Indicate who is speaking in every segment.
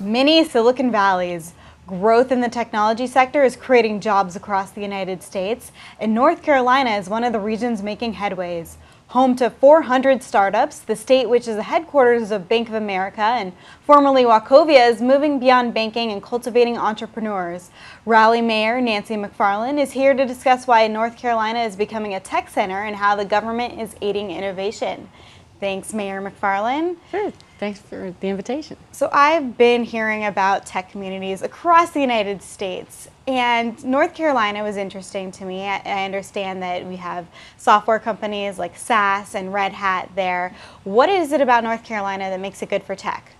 Speaker 1: Mini Silicon Valleys. Growth in the technology sector is creating jobs across the United States, and North Carolina is one of the regions making headways. Home to 400 startups, the state which is the headquarters of Bank of America and formerly Wachovia is moving beyond banking and cultivating entrepreneurs. Raleigh Mayor Nancy McFarlane is here to discuss why North Carolina is becoming a tech center and how the government is aiding innovation. Thanks, Mayor McFarlane.
Speaker 2: Sure. Thanks for the invitation.
Speaker 1: So I've been hearing about tech communities across the United States, and North Carolina was interesting to me. I understand that we have software companies like SAS and Red Hat there. What is it about North Carolina that makes it good for tech?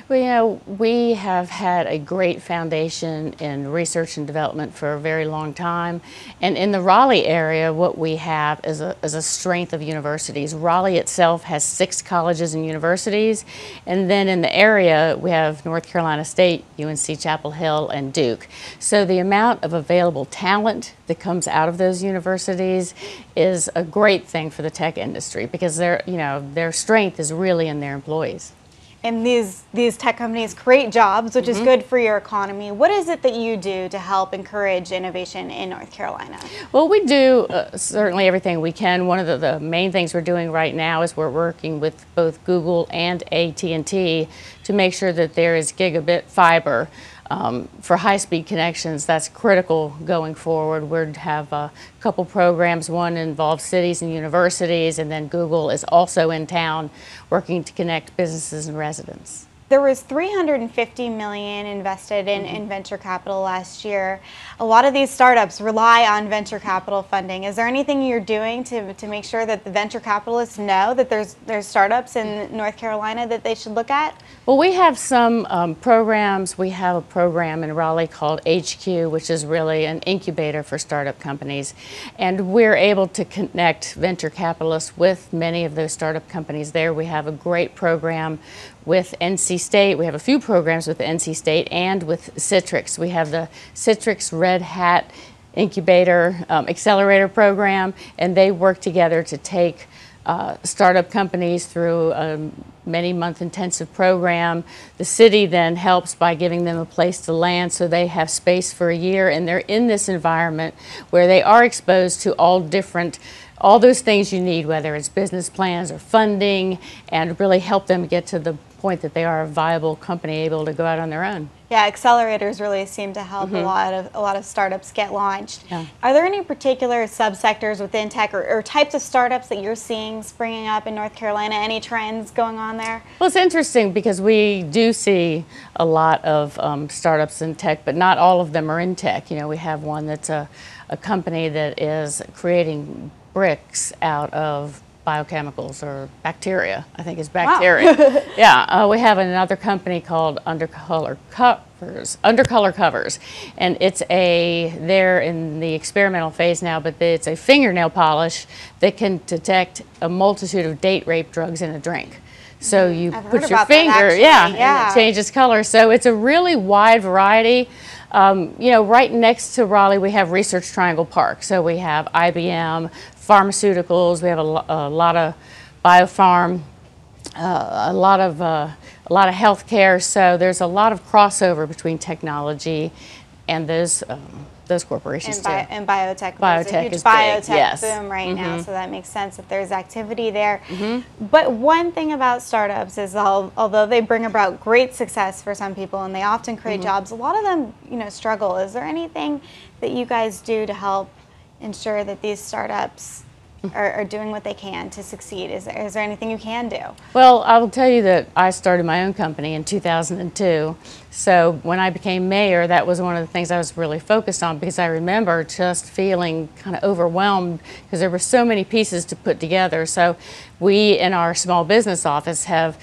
Speaker 2: Well, you know, we have had a great foundation in research and development for a very long time. And in the Raleigh area, what we have is a strength of universities. Raleigh itself has 6 colleges and universities. And then in the area, we have North Carolina State, UNC Chapel Hill, and Duke. So the amount of available talent that comes out of those universities is a great thing for the tech industry because their strength is really in their employees.
Speaker 1: And these tech companies create jobs, which is good for your economy. What is it that you do to help encourage innovation in North Carolina?
Speaker 2: Well, we do certainly everything we can. One of the main things we're doing right now is we're working with both Google and AT&T to make sure that there is gigabit fiber for high-speed connections. That's critical going forward. We have a couple programs. One involves cities and universities, and then Google is also in town working to connect businesses and residents.
Speaker 1: There was $350 million invested in venture capital last year. A lot of these startups rely on venture capital funding. Is there anything you're doing to make sure that the venture capitalists know that there's startups in North Carolina that they should look at?
Speaker 2: Well, we have some programs. We have a program in Raleigh called HQ, which is really an incubator for startup companies. And we're able to connect venture capitalists with many of those startup companies there. We have a great program with NC State. We have a few programs with NC State and with Citrix. We have the Citrix Red Hat Incubator Accelerator Program, and they work together to take startup companies through a many-month intensive program. The city then helps by giving them a place to land so they have space for a year, and they're in this environment where they are exposed to all those things you need, whether it's business plans or funding, and really help them get to the point that they are a viable company able to go out on their own.
Speaker 1: Yeah, accelerators really seem to help a lot of startups get launched.
Speaker 2: Yeah.
Speaker 1: Are there any particular subsectors within tech or types of startups that you're seeing springing up in North Carolina? Any trends going on there?
Speaker 2: Well, it's interesting because we do see a lot of startups in tech, but not all of them are in tech. You know, we have one that's a company that is creating bricks out of biochemicals or bacteria. I think it's bacteria. Wow. Yeah, we have another company called Undercolor Covers, and they're in the experimental phase now, but it's a fingernail polish that can detect a multitude of date rape drugs in a drink. So you put your finger, and it changes color. So it's a really wide variety. You know, right next to Raleigh, we have Research Triangle Park. So we have IBM, pharmaceuticals. We have a lot of biopharm, a lot of healthcare. So there's a lot of crossover between technology and those corporations too.
Speaker 1: And biotech.
Speaker 2: Biotech
Speaker 1: There's a huge
Speaker 2: is
Speaker 1: biotech
Speaker 2: big,
Speaker 1: boom right now, so that makes sense that there's activity there. But one thing about startups is although they bring about great success for some people and they often create jobs, a lot of them, you know, struggle. Is there anything that you guys do to help ensure that these startups are doing what they can to succeed? Is there anything you can do?
Speaker 2: Well, I will tell you that I started my own company in 2002. So when I became mayor, that was one of the things I was really focused on because I remember just feeling kind of overwhelmed because there were so many pieces to put together. So we in our small business office have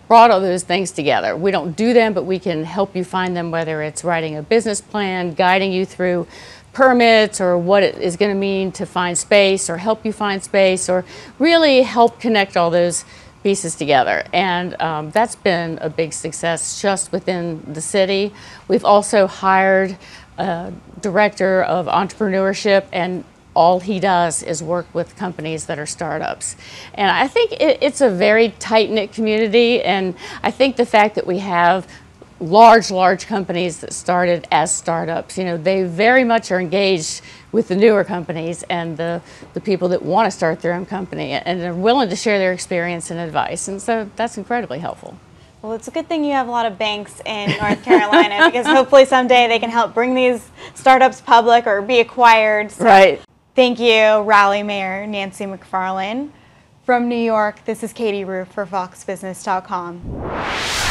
Speaker 2: brought all those things together. We don't do them, but we can help you find them, whether it's writing a business plan, guiding you through permits or what it is going to mean to find space or help you find space or really help connect all those pieces together. And that's been a big success just within the city. We've also hired a director of entrepreneurship, and all he does is work with companies that are startups. And I think it's a very tight-knit community, and I think the fact that we have large companies that started as startups. You know, they very much are engaged with the newer companies and the people that want to start their own company, and they're willing to share their experience and advice, and so that's incredibly helpful.
Speaker 1: Well, it's a good thing you have a lot of banks in North Carolina because hopefully someday they can help bring these startups public or be acquired. So
Speaker 2: Right.
Speaker 1: thank you, Raleigh Mayor Nancy McFarlane. From New York, this is Katie Roof for FoxBusiness.com.